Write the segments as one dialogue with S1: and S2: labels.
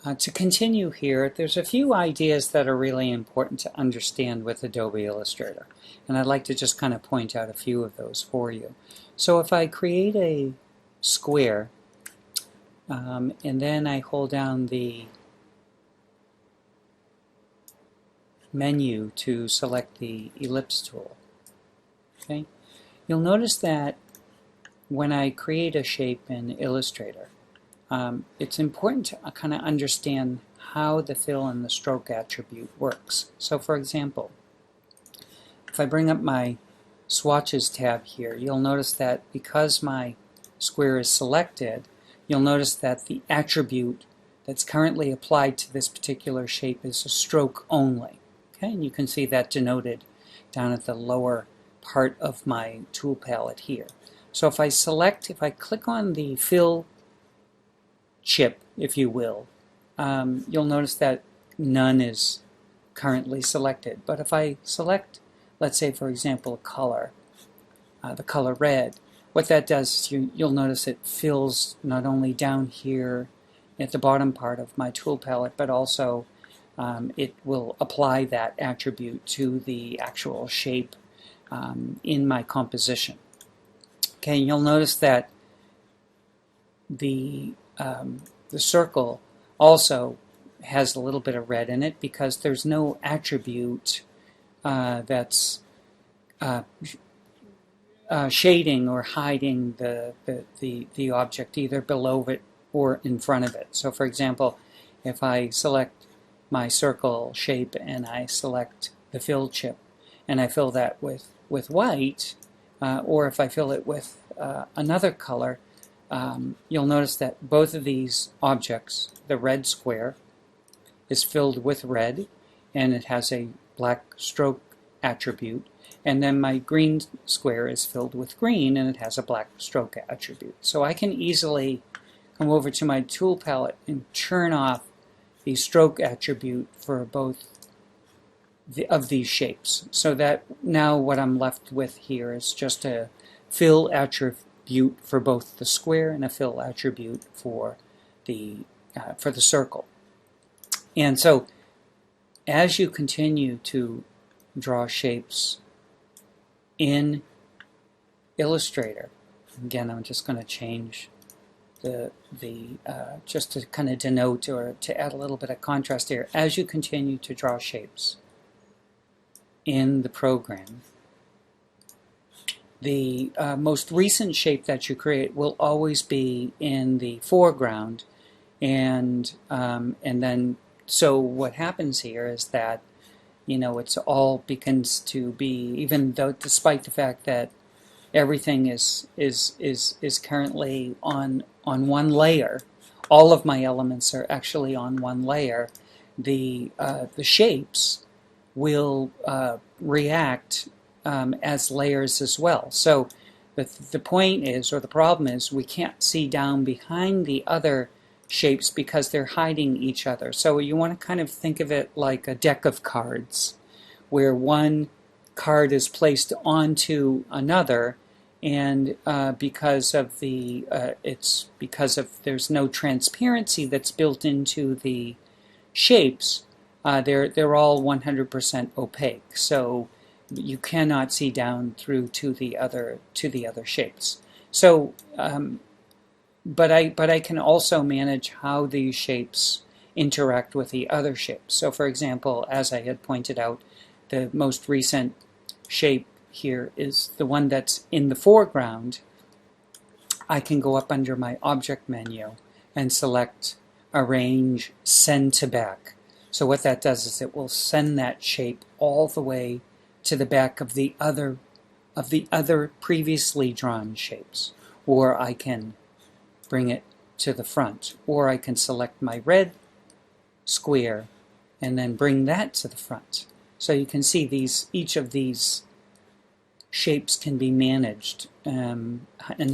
S1: To continue here, there's a few ideas that are really important to understand with Adobe Illustrator, and I'd like to just kind of point out a few of those for you. So if I create a square, and then I hold down the menu to select the ellipse tool, okay, you'll notice that when I create a shape in Illustrator, it's important to kind of understand how the fill and the stroke attribute works. So for example, if I bring up my swatches tab here, you'll notice that because my square is selected, you'll notice that the attribute that's currently applied to this particular shape is a stroke only. Okay, and you can see that denoted down at the lower part of my tool palette here. So if I click on the fill chip, if you will, you'll notice that none is currently selected. But if I select, let's say for example, a color, the color red, what that does is you'll notice it fills not only down here at the bottom part of my tool palette, but also it will apply that attribute to the actual shape in my composition. Okay, and you'll notice that the circle also has a little bit of red in it because there's no attribute that's shading or hiding the object either below it or in front of it. So for example, if I select my circle shape and I select the fill chip and I fill that with white, or if I fill it with another color, you'll notice that both of these objects, the red square is filled with red and it has a black stroke attribute, and then my green square is filled with green and it has a black stroke attribute. So I can easily come over to my tool palette and turn off the stroke attribute for both of these shapes, so that now what I'm left with here is just a fill attribute for both the square and a fill attribute for the circle. And so as you continue to draw shapes in Illustrator, again I'm just going to change just to kind of denote or to add a little bit of contrast here. As you continue to draw shapes in the program, the most recent shape that you create will always be in the foreground, and then so what happens here is that it's all begins to be, even though despite the fact that everything is currently on one layer, all of my elements are actually on one layer, the shapes will react as layers as well. So the point is, or the problem is, we can't see down behind the other shapes because they're hiding each other. So you want to kind of think of it like a deck of cards, where one card is placed onto another, and because of there's no transparency that's built into the shapes, they're all 100% opaque. So you cannot see down through to the other shapes. So, but I can also manage how these shapes interact with the other shapes. So, for example, as I had pointed out, the most recent shape here is the one that's in the foreground. I can go up under my Object menu and select Arrange Send to Back. So what that does is it will send that shape all the way to the back of the other previously drawn shapes. Or I can bring it to the front. Or I can select my red square and then bring that to the front. So you can see each of these shapes can be managed and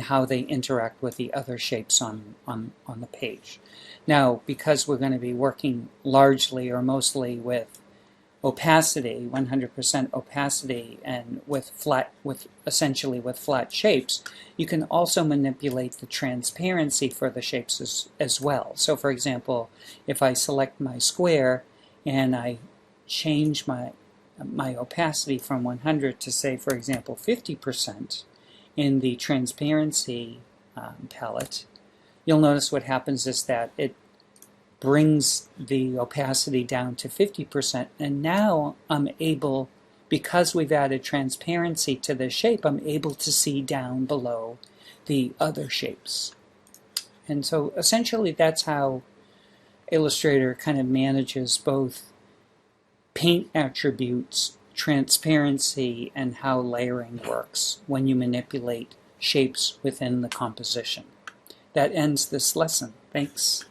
S1: how they interact with the other shapes on the page. Now, because we're going to be working largely or mostly with opacity, 100% opacity, and essentially with flat shapes, you can also manipulate the transparency for the shapes as well. So for example, if I select my square and I change my opacity from 100 to, say, for example, 50% in the transparency palette, you'll notice what happens is that it brings the opacity down to 50%, and now I'm able, because we've added transparency to the shape, I'm able to see down below the other shapes. And so essentially that's how Illustrator kind of manages both paint attributes, transparency, and how layering works when you manipulate shapes within the composition. That ends this lesson. Thanks.